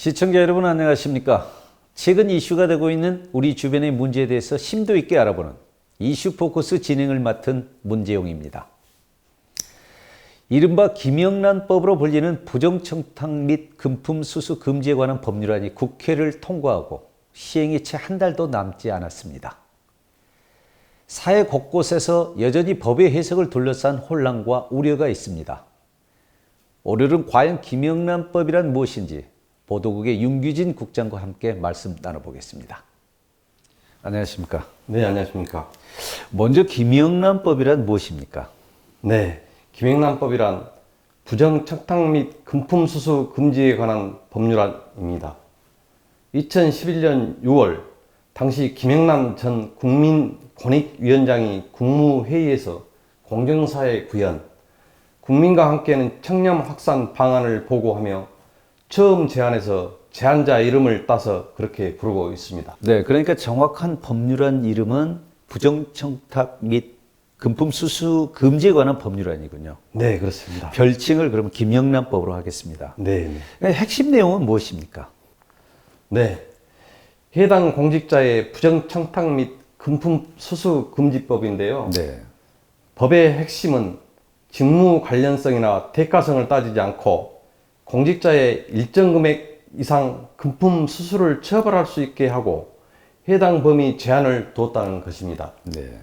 시청자 여러분 안녕하십니까? 최근 이슈가 되고 있는 우리 주변의 문제에 대해서 심도 있게 알아보는 이슈 포커스 진행을 맡은 문재용입니다. 이른바 김영란법으로 불리는 부정청탁 및 금품 수수 금지에 관한 법률안이 국회를 통과하고 시행이 채 한 달도 남지 않았습니다. 사회 곳곳에서 여전히 법의 해석을 둘러싼 혼란과 우려가 있습니다. 오늘은 과연 김영란법이란 무엇인지 보도국의 윤규진 국장과 함께 말씀 나눠보겠습니다. 안녕하십니까? 네, 안녕하십니까? 먼저 김영란법이란 무엇입니까? 네, 김영란법이란 부정청탁 및 금품 수수 금지에 관한 법률안입니다. 2011년 6월 당시 김영란 전 국민권익위원장이 국무회의에서 공정사회 구현, 국민과 함께하는 청렴 확산 방안을 보고하며 처음 제안해서 제안자 이름을 따서 그렇게 부르고 있습니다. 네, 그러니까 정확한 법률안 이름은 부정청탁 및 금품 수수 금지에 관한 법률안이군요. 네, 그렇습니다. 별칭을 그러면 김영란법으로 하겠습니다. 네. 핵심 내용은 무엇입니까? 네. 해당 공직자의 부정청탁 및 금품 수수 금지법인데요. 네. 법의 핵심은 직무 관련성이나 대가성을 따지지 않고 공직자의 일정 금액 이상 금품 수수를 처벌할 수 있게 하고 해당 범위 제한을 두었다는 것입니다. 네.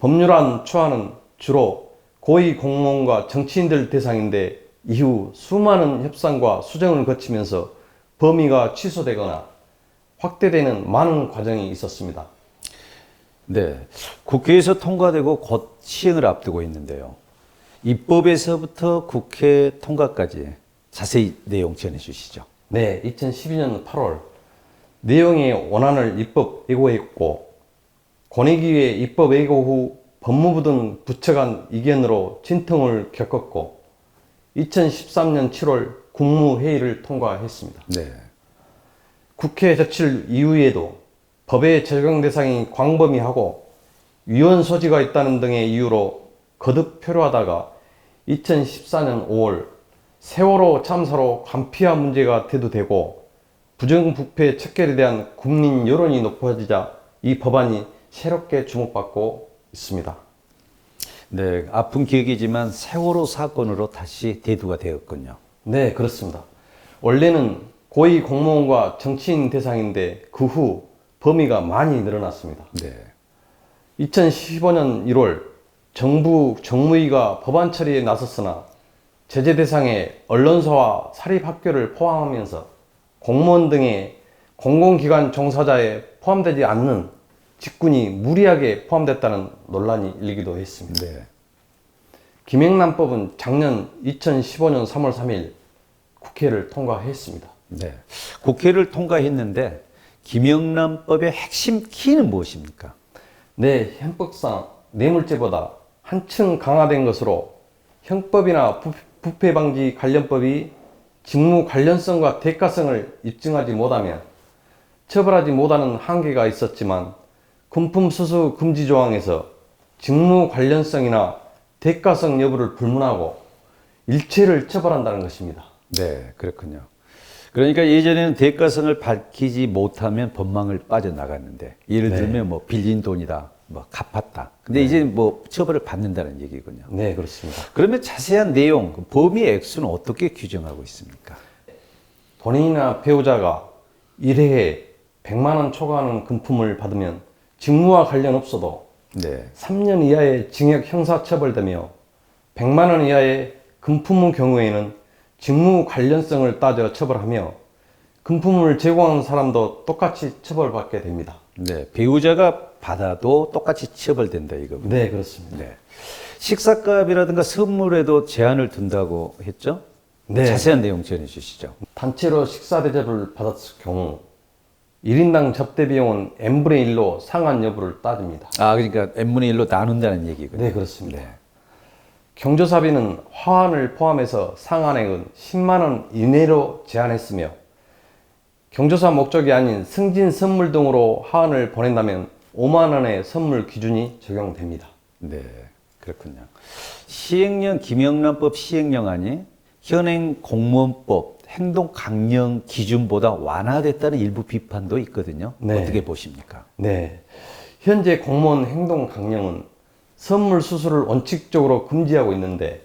법률안 초안은 주로 고위 공무원과 정치인들 대상인데 이후 수많은 협상과 수정을 거치면서 범위가 취소되거나 확대되는 많은 과정이 있었습니다. 네. 국회에서 통과되고 곧 시행을 앞두고 있는데요. 입법에서부터 국회 통과까지 자세히 내용 전해 주시죠. 네, 2012년 8월 내용의 원안을 입법 예고했고 권익위의 입법 예고 후 법무부 등 부처 간 이견으로 진통을 겪었고 2013년 7월 국무회의를 통과했습니다. 네. 국회 제출 이후에도 법의 적용 대상이 광범위하고 위헌 소지가 있다는 등의 이유로 거듭 표류하다가 2014년 5월 세월호 참사로 간피화 문제가 대두되고 부정부패 척결에 대한 국민 여론이 높아지자 이 법안이 새롭게 주목받고 있습니다. 네, 아픈 기억이지만 세월호 사건으로 다시 대두가 되었군요. 네, 그렇습니다. 원래는 고위 공무원과 정치인 대상인데 그 후 범위가 많이 늘어났습니다. 네. 2015년 1월 정부 정무위가 법안 처리에 나섰으나 제재 대상에 언론사와 사립학교를 포함하면서 공무원 등의 공공기관 종사자에 포함되지 않는 직군이 무리하게 포함됐다는 논란이 일기도 했습니다. 네. 김영란법은 작년 2015년 3월 3일 국회를 통과했습니다. 네. 국회를 통과했는데 김영란법의 핵심 키는 무엇입니까? 네, 형법상 뇌물죄보다 한층 강화된 것으로 형법이나 부패방지 관련법이 직무 관련성과 대가성을 입증하지 못하면 처벌하지 못하는 한계가 있었지만 금품 수수 금지 조항에서 직무 관련성이나 대가성 여부를 불문하고 일체를 처벌한다는 것입니다. 네, 그렇군요. 그러니까 예전에는 대가성을 밝히지 못하면 법망을 빠져나갔는데 예를 들면 뭐 빌린 돈이다, 뭐 갚았다. 근데 이제 뭐 처벌을 받는다는 얘기군요. 네, 그렇습니다. 그러면 자세한 내용, 범위 액수는 어떻게 규정하고 있습니까? 본인이나 배우자가 1회에 100만 원 초과하는 금품을 받으면 직무와 관련 없어도 네. 3년 이하의 징역 형사처벌되며 100만 원 이하의 금품의 경우에는 직무 관련성을 따져 처벌하며 금품을 제공하는 사람도 똑같이 처벌받게 됩니다. 네. 배우자가 받아도 똑같이 처벌된다 이거군요. 네, 그렇습니다. 네. 식사값이라든가 선물에도 제한을 둔다고 했죠? 네. 자세한 내용 전해 주시죠. 단체로 식사 대접을 받았을 경우 1인당 접대 비용은 n분의 1로 상한 여부를 따집니다. 아, 그러니까 n분의 1로 나눈다는 얘기군요. 네, 그렇습니다. 경조사비는 화환을 포함해서 상한액은 10만 원 이내로 제한했으며 경조사 목적이 아닌 승진 선물 등으로 화환을 보낸다면 5만 원의 선물 기준이 적용됩니다. 네, 그렇군요. 시행령 김영란법 시행령안이 현행 공무원법 행동 강령 기준보다 완화됐다는 일부 비판도 있거든요. 네. 어떻게 보십니까? 네. 현재 공무원 행동 강령은 선물 수수를 원칙적으로 금지하고 있는데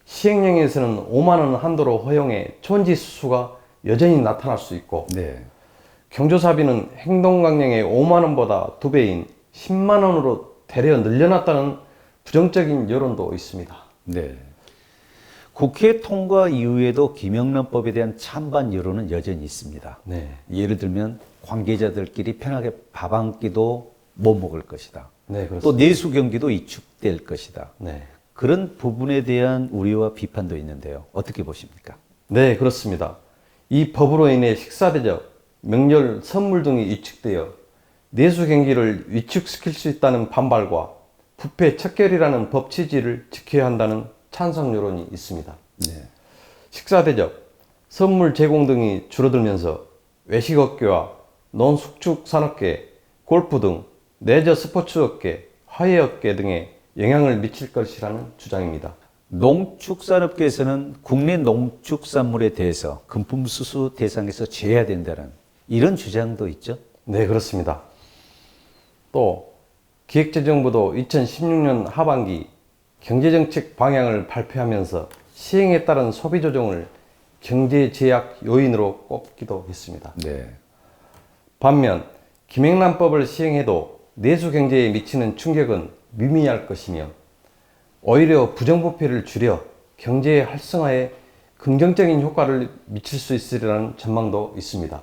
시행령에서는 5만 원 한도로 허용해 촌지 수수가 여전히 나타날 수 있고 네. 경조사비는 행동 강령의 5만 원보다 2배인 10만 원으로 되려 늘려놨다는 부정적인 여론도 있습니다. 네. 국회 통과 이후에도 김영란법에 대한 찬반 여론은 여전히 있습니다. 네. 예를 들면 관계자들끼리 편하게 밥 한 끼도 못 먹을 것이다. 네, 그렇습니다. 또 내수 경기도 위축될 것이다. 네. 그런 부분에 대한 우려와 비판도 있는데요. 어떻게 보십니까? 네, 그렇습니다. 이 법으로 인해 식사 대접, 명절 선물 등이 위축되어 내수 경기를 위축시킬 수 있다는 반발과 부패 척결이라는 법 취지를 지켜야 한다는 찬성 여론이 있습니다. 네. 식사 대접, 선물 제공 등이 줄어들면서 외식업계와 논숙축 산업계, 골프 등 레저 스포츠업계, 화훼업계 등에 영향을 미칠 것이라는 주장입니다. 농축산업계에서는 국내 농축산물에 대해서 금품 수수 대상에서 제외된다는 이런 주장도 있죠. 네, 그렇습니다. 또 기획재정부도 2016년 하반기 경제정책 방향을 발표하면서 시행에 따른 소비 조정을 경제 제약 요인으로 꼽기도 했습니다. 네. 반면 김영란법을 시행해도 내수 경제에 미치는 충격은 미미할 것이며 오히려 부정부패를 줄여 경제 활성화에 긍정적인 효과를 미칠 수 있으리라는 전망도 있습니다.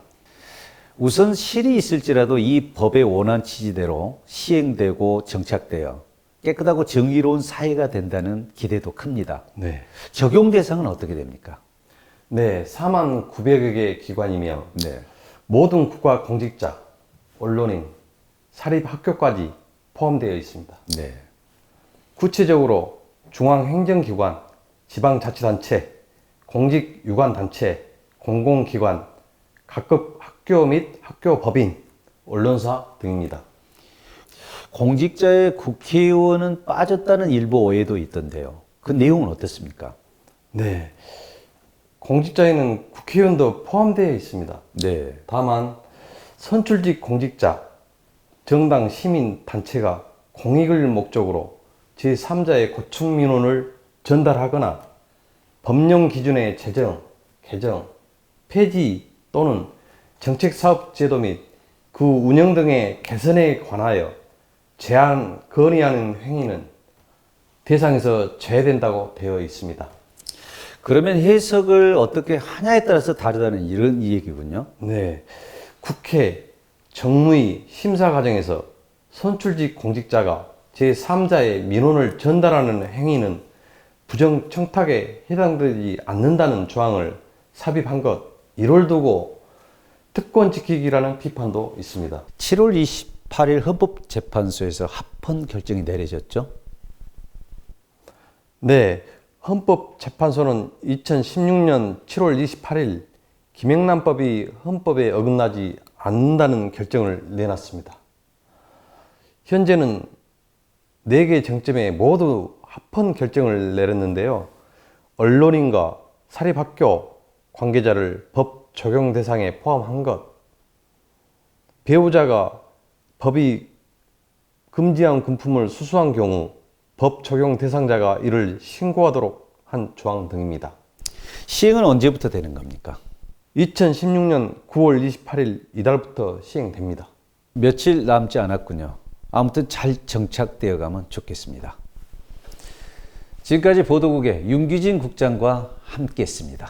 우선 실이 있을지라도 이 법의 원한 취지대로 시행되고 정착되어 깨끗하고 정의로운 사회가 된다는 기대도 큽니다. 네. 적용 대상은 어떻게 됩니까? 네, 4만 900여 개 기관이며 네. 모든 국가 공직자, 언론인, 사립학교까지 포함되어 있습니다. 네. 구체적으로 중앙행정기관, 지방자치단체, 공직유관단체, 공공기관, 각급 학교 및 학교법인, 언론사 등입니다. 공직자의 국회의원은 빠졌다는 일부 오해도 있던데요. 그 내용은 어떻습니까? 네, 공직자에는 국회의원도 포함되어 있습니다. 네. 다만 선출직 공직자, 정당 시민 단체가 공익을 목적으로 제3자의 고충 민원을 전달하거나 법령 기준의 제정, 개정, 폐지 또는 정책 사업 제도 및 그 운영 등의 개선에 관하여 제안, 건의하는 행위는 대상에서 제외된다고 되어 있습니다. 그러면 해석을 어떻게 하냐에 따라서 다르다는 이런 얘기군요. 네, 국회, 정무위 심사 과정에서 선출직 공직자가 제3자의 민원을 전달하는 행위는 부정 청탁에 해당되지 않는다는 조항을 삽입한 것, 이를 두고 특권 지키기라는 비판도 있습니다. 7월 28일 헌법재판소에서 합헌 결정이 내려졌죠. 네, 헌법재판소는 2016년 7월 28일 김영란법이 헌법에 어긋나지 않는다는 결정을 내놨습니다. 현재는 4개 쟁점에 모두 합헌 결정을 내렸는데요. 언론인과 사립학교 관계자를 법 적용 대상에 포함한 것, 배우자가 법이 금지한 금품을 수수한 경우 법 적용 대상자가 이를 신고하도록 한 조항 등입니다. 시행은 언제부터 되는 겁니까? 2016년 9월 28일 이달부터 시행됩니다. 며칠 남지 않았군요. 아무튼 잘 정착되어 가면 좋겠습니다. 지금까지 보도국의 윤기진 국장과 함께했습니다.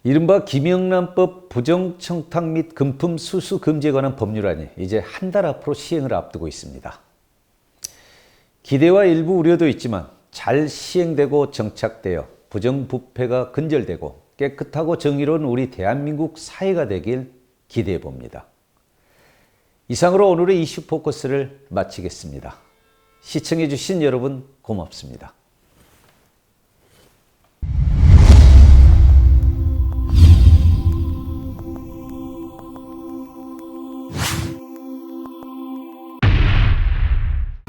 이른바 김영란법 부정청탁 및 금품 수수 금지에 관한 법률안이 이제 한 달 앞으로 시행을 앞두고 있습니다. 기대와 일부 우려도 있지만 잘 시행되고 정착되어 부정부패가 근절되고 깨끗하고 정의로운 우리 대한민국 사회가 되길 기대해 봅니다. 이상으로 오늘의 이슈 포커스를 마치겠습니다. 시청해 주신 여러분 고맙습니다.